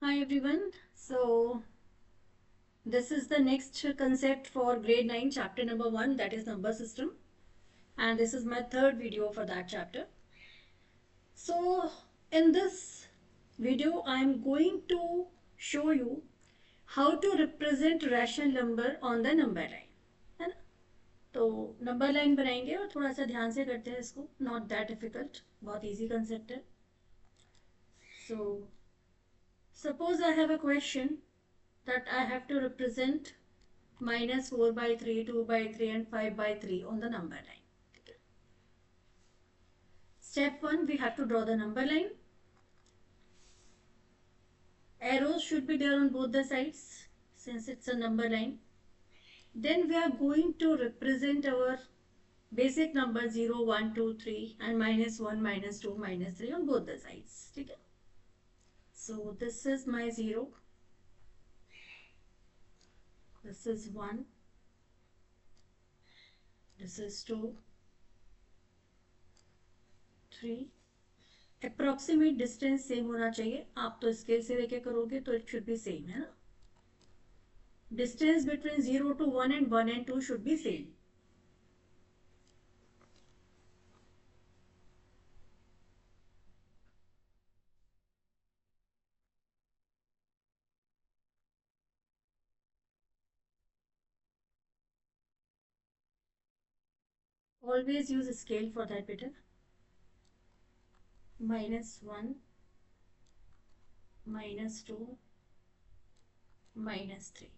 Hi everyone. So this is the next concept for grade 9 chapter number 1, that is number system, and this is my third video for that chapter. So in this video I am going to show you how to represent rational number on the number line, है ना? तो number line बनाएंगे और थोड़ा सा ध्यान से करते हैं इसको, नॉट दैट डिफिकल्ट, बहुत इजी कंसेप्ट है. So suppose I have a question that I have to represent minus 4 by 3, 2 by 3 and 5 by 3 on the number line. Step 1, we have to draw the number line. Arrows should be there on both the sides since it's a number line. Then we are going to represent our basic number 0, 1, 2, 3 and minus 1, minus 2, minus 3 on both the sides. Okay? So this is my 0. This is 1. This is 2. 3. Approximate distance same होना चाहिए. आप तो scale से लेके करोगे तो it should be same, है ना. Distance between 0 to 1 and 1 and 2 should be same. Always use a scale for that, beta. Minus 1, minus 2, minus 3.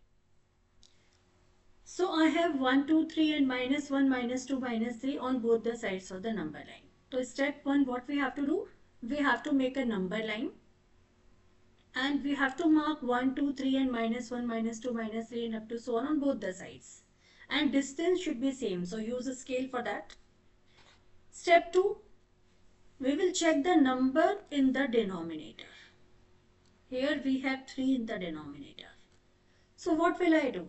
So I have 1, 2, 3 and minus 1, minus 2, minus 3 on both the sides of the number line. So step 1, what we have to do? We have to make a number line. And we have to mark 1, 2, 3 and minus 1, minus 2, minus 3 and up to so on both the sides. And distance should be same. So use a scale for that. Step 2, we will check the number in the denominator. Here we have 3 in the denominator. So what will I do?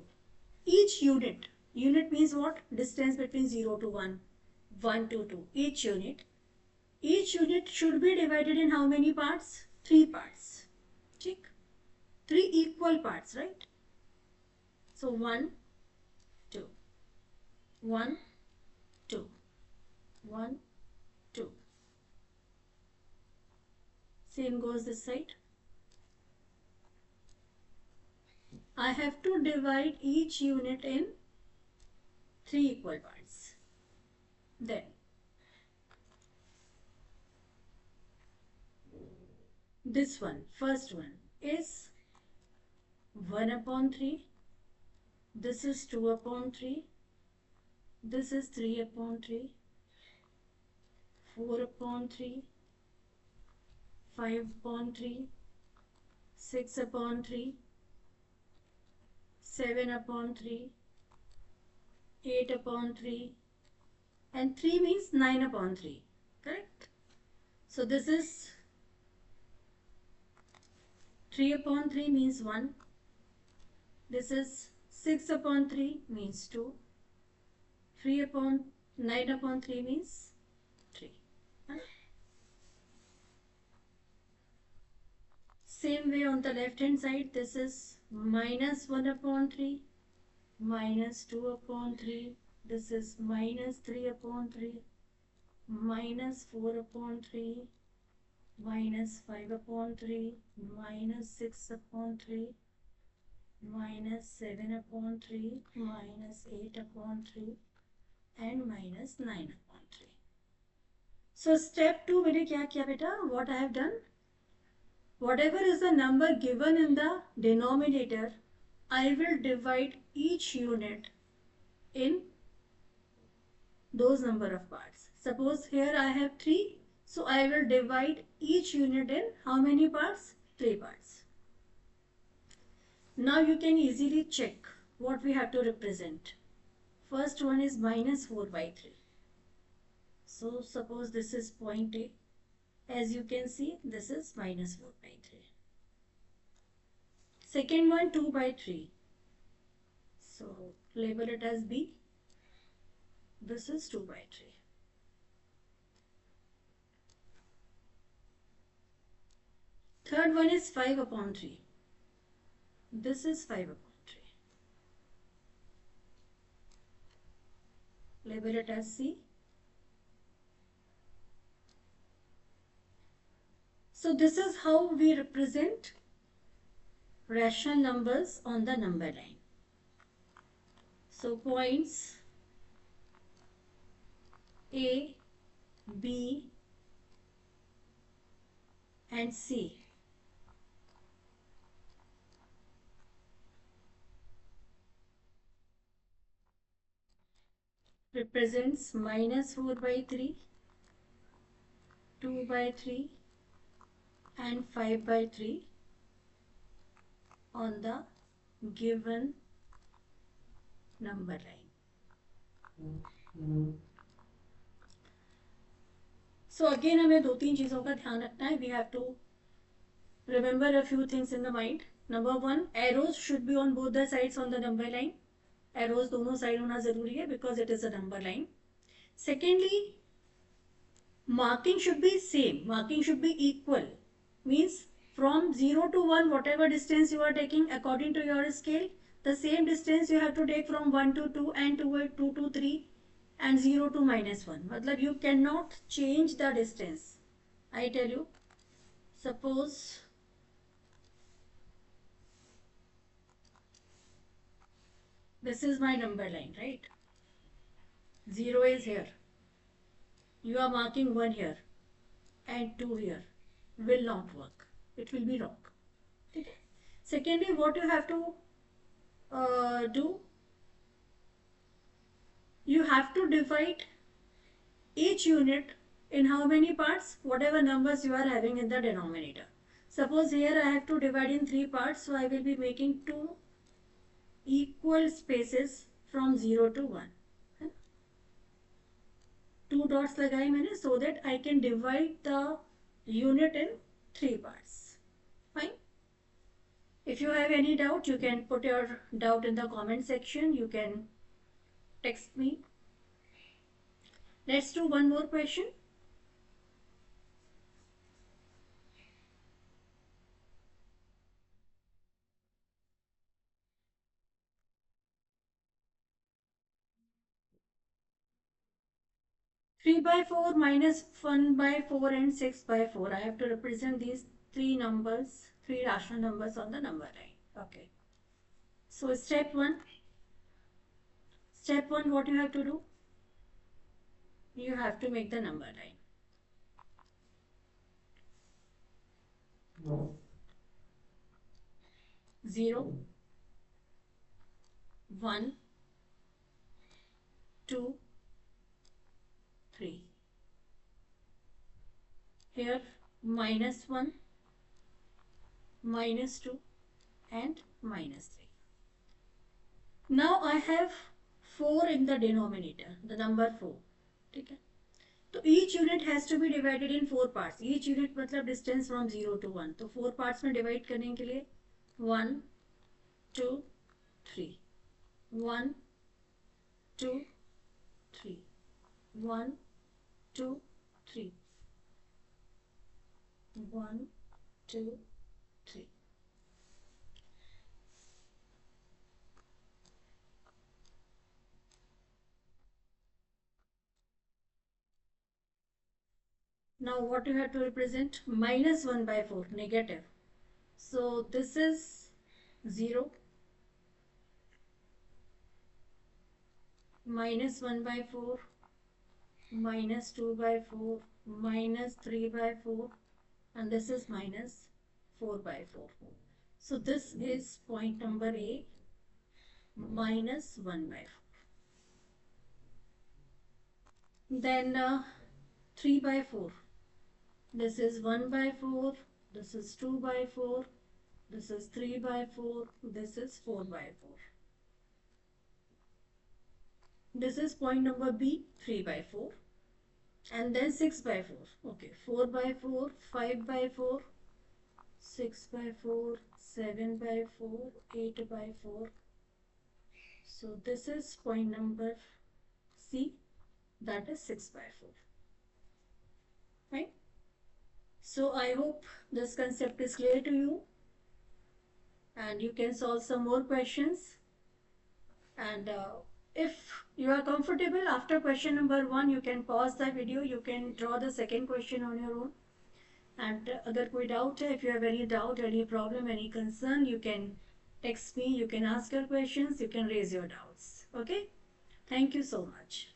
Each unit means what? Distance between 0 to 1, 1 to 2. Each unit should be divided in how many parts? 3 parts. Check. 3 equal parts, right? So 1, 2, 1, 2, 1, 2. Same goes this side. I have to divide each unit in 3 equal parts. Then this one, first one is 1 upon 3. This is 2 upon 3. This is 3 upon 3. 4 upon 3. 5 upon 3. 6 upon 3. 7 upon 3. 8 upon 3. And 3 means 9 upon 3. Correct? So this is 3 upon 3 means 1. This is 6 upon 3 means 2. 3 upon 9 upon 3 means 3. Same way on the left hand side, this is minus 1 upon 3, minus 2 upon 3. This is minus 3 upon 3, minus 4 upon 3, minus 5 upon 3, minus 6 upon 3, minus 7 upon 3, minus 8 upon 3 and minus 9 upon 3. So step 2 मैंने क्या किया बेटा? What I have done? Whatever is the number given in the denominator, I will divide each unit in those number of parts. Suppose here I have 3, so I will divide each unit in how many parts? 3 parts. Now you can easily check what we have to represent. First one is minus 4 by 3. So suppose this is point A. As you can see, this is minus 4 by 3. Second one, 2 by 3. So label it as B. This is 2 by 3. Third one is 5 upon 3. This is 5 upon 3. Label it as C. So this is how we represent rational numbers on the number line. So points A, B and C represents minus 4 by 3, 2 by 3 and 5 by 3 on the given number line. So again हमें दो तीन चीज़ों का ध्यान रखना है. We have to remember a few things in the mind. Number one, arrows should be on both the sides on the number line. Arrows दोनों side होना जरूरी है because it is a number line. Secondly, marking should be same. Marking should be equal. Means from 0 to 1, whatever distance you are taking according to your scale, the same distance you have to take from 1 to 2 and 2 to 3 and 0 to -1. मतलब you cannot change the distance. I tell you, suppose this is my number line, right? 0 is here. You are marking 1 here and 2 here. Will not work. It will be wrong. Okay. Secondly, what you have to do, you have to divide each unit in how many parts? Whatever numbers you are having in the denominator. Suppose here I have to divide in 3 parts, so I will be making 2 equal spaces from 0 to 1. 2 dots लगाए मैंने so that I can divide the unit in 3 parts. Fine. If you have any doubt, you can put your doubt in the comment section. You can text me. Let's do one more question. Three by 4 minus 1 by 4 and 6 by 4. I have to represent these three numbers, three rational numbers on the number line. Okay. So step 1. Step 1, what you have to do? You have to make the number line. No. 0, 1, 2, 3. Here -1, -2 and -3. Now I have 4 in the denominator, the number 4. Okay. So each unit has to be divided in 4 parts. Each unit मतलब distance from 0 to 1. तो 4 parts में divide करने के लिए 1, 2, 3. 1, 2, 3. 1, 2, 3. 1, 2, 3. Now what you have to represent? -1 by 4, negative. So this is 0, -1 by 4, -2 by 4, -3 by 4, and this is -4 by 4. So this is point number A, -1 by 4. Then 3 by 4. This is 1 by 4, this is 2 by 4, this is 3 by 4, this is 4 by 4. This is point number B, 3 by 4. And then 6 by 4. Okay, 4 by 4, 5 by 4, 6 by 4, 7 by 4, 8 by 4. So this is point number C, that is 6 by 4. Right? So I hope this concept is clear to you and you can solve some more questions. And if you are comfortable after question number 1, you can pause the video, you can draw the second question on your own. And अगर कोई doubt है, if you have any doubt, any problem, any concern, you can text me, you can ask your questions, you can raise your doubts. Okay? Thank you so much.